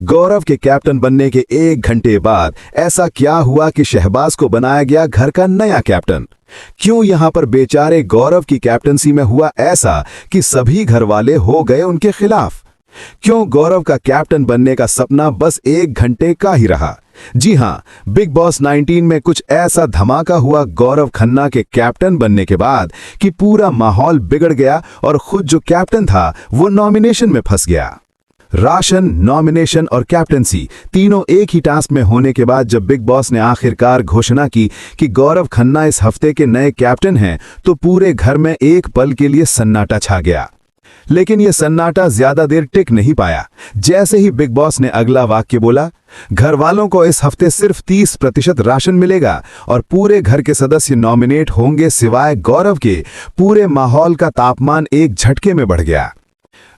गौरव के कैप्टन बनने के 1 घंटे बाद ऐसा क्या हुआ कि शहबाज को बनाया गया घर का नया कैप्टन। क्यों यहां पर बेचारे गौरव की कैप्टनसी में हुआ ऐसा कि सभी घरवाले हो गए उनके खिलाफ। क्यों गौरव का कैप्टन बनने का सपना बस 1 घंटे का ही रहा। जी हां, बिग बॉस 19 में कुछ ऐसा धमाका हुआ गौरव खन्ना के कैप्टन बनने के बाद कि पूरा माहौल बिगड़ गया और खुद जो कैप्टन था वो नॉमिनेशन में फंस गया। राशन, नॉमिनेशन और कैप्टनसी तीनों एक ही टास्क में होने के बाद जब बिग बॉस ने आखिरकार घोषणा की कि गौरव खन्ना इस हफ्ते के नए कैप्टन हैं, तो पूरे घर में एक पल के लिए सन्नाटा छा गया। लेकिन यह सन्नाटा ज्यादा देर टिक नहीं पाया। जैसे ही बिग बॉस ने अगला वाक्य बोला, घर वालों को इस हफ्ते सिर्फ 30% राशन मिलेगा और पूरे घर के सदस्य नॉमिनेट होंगे सिवाय गौरव के, पूरे माहौल का तापमान एक झटके में बढ़ गया।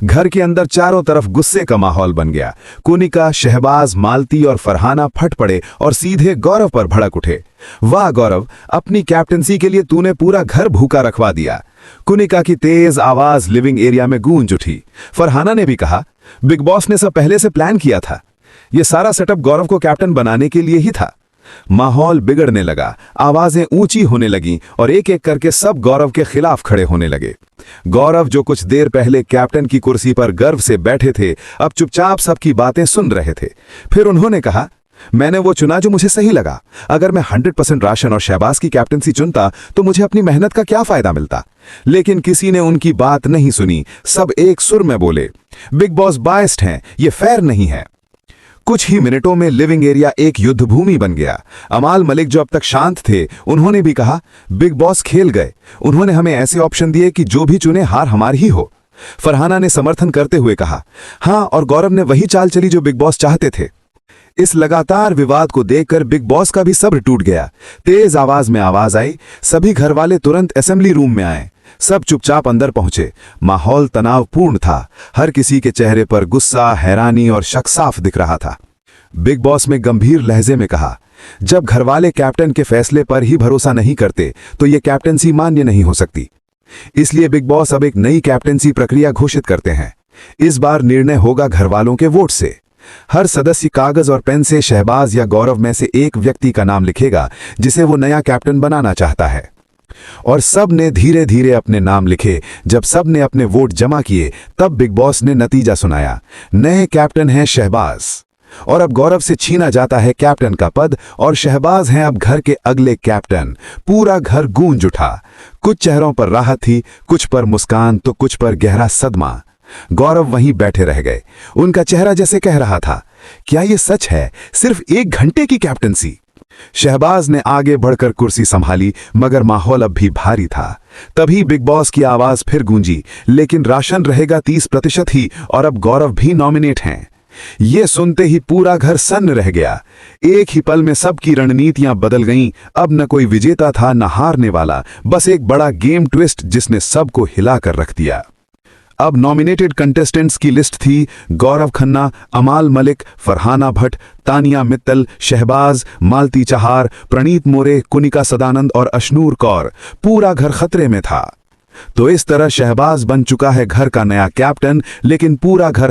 घर के अंदर चारों तरफ गुस्से का माहौल बन गया। कुनिका, शहबाज, मालती और फरहाना फट पड़े और सीधे गौरव पर भड़क उठे। वाह गौरव, अपनी कैप्टनसी के लिए तूने पूरा घर भूखा रखवा दिया। कुनिका की तेज आवाज लिविंग एरिया में गूंज उठी। फरहाना ने भी कहा, बिग बॉस ने सब पहले से प्लान किया था। यह सारा सेटअप गौरव को कैप्टन बनाने के लिए ही था। माहौल बिगड़ने लगा, आवाजें ऊंची होने लगीं और एक एक करके सब गौरव के खिलाफ खड़े होने लगे। गौरव, जो कुछ देर पहले कैप्टन की कुर्सी पर गर्व से बैठे थे, अब चुपचाप सबकी बातें सुन रहे थे। फिर उन्होंने कहा, मैंने वो चुना जो मुझे सही लगा। अगर मैं 100% राशन और शहबाज की कैप्टनसी चुनता तो मुझे अपनी मेहनत का क्या फायदा मिलता। लेकिन किसी ने उनकी बात नहीं सुनी। सब एक सुर में बोले, बिग बॉस बायस्ड हैं, ये फेयर नहीं है। कुछ ही मिनटों में लिविंग एरिया एक युद्ध भूमि बन गया। अमाल मलिक, जो अब तक शांत थे, उन्होंने भी कहा, बिग बॉस खेल गए। उन्होंने हमें ऐसे ऑप्शन दिए कि जो भी चुने हार हमारी ही हो। फरहाना ने समर्थन करते हुए कहा, हां, और गौरव ने वही चाल चली जो बिग बॉस चाहते थे। इस लगातार विवाद को देखकर बिग बॉस का भी सब्र टूट गया। तेज आवाज में आवाज आई, सभी घरवाले तुरंत असेंबली रूम में आए। सब चुपचाप अंदर पहुंचे। माहौल तनावपूर्ण था। हर किसी के चेहरे पर गुस्सा, हैरानी और शक साफ दिख रहा था। बिग बॉस ने गंभीर लहजे में कहा, जब घरवाले कैप्टन के फैसले पर ही भरोसा नहीं करते तो यह कैप्टनसी मान्य नहीं हो सकती। इसलिए बिग बॉस अब एक नई कैप्टनसी प्रक्रिया घोषित करते हैं। इस बार निर्णय होगा घरवालों के वोट से। हर सदस्य कागज और पेन से शहबाज या गौरव में से एक व्यक्ति का नाम लिखेगा जिसे वो नया कैप्टन बनाना चाहता है। और सब ने धीरे धीरे अपने नाम लिखे। जब सब ने अपने वोट जमा किए, तब बिग बॉस ने नतीजा सुनाया। नए कैप्टन हैं शहबाज, और अब गौरव से छीना जाता है कैप्टन का पद और शहबाज हैं अब घर के अगले कैप्टन। पूरा घर गूंज उठा। कुछ चेहरों पर राहत थी, कुछ पर मुस्कान तो कुछ पर गहरा सदमा। गौरव वहीं बैठे रह गए। उनका चेहरा जैसे कह रहा था, क्या यह सच है? सिर्फ 1 घंटे की कैप्टनसी। शहबाज ने आगे बढ़कर कुर्सी संभाली, मगर माहौल अब भी भारी था। तभी बिग बॉस की आवाज फिर गूंजी, लेकिन राशन रहेगा 30% ही और अब गौरव भी नॉमिनेट हैं। ये सुनते ही पूरा घर सन्न रह गया। एक ही पल में सबकी रणनीतियां बदल गईं। अब न कोई विजेता था न हारने वाला, बस एक बड़ा गेम ट्विस्ट जिसने सबको हिलाकर रख दिया। अब नॉमिनेटेड कंटेस्टेंट्स की लिस्ट थी, गौरव खन्ना, अमाल मलिक, फरहाना भट्ट, तानिया मित्तल, शहबाज, मालती चहार, प्रणीत मोरे, कुनिका सदानंद और अशनूर कौर। पूरा घर खतरे में था। तो इस तरह शहबाज बन चुका है घर का नया कैप्टन, लेकिन पूरा घर है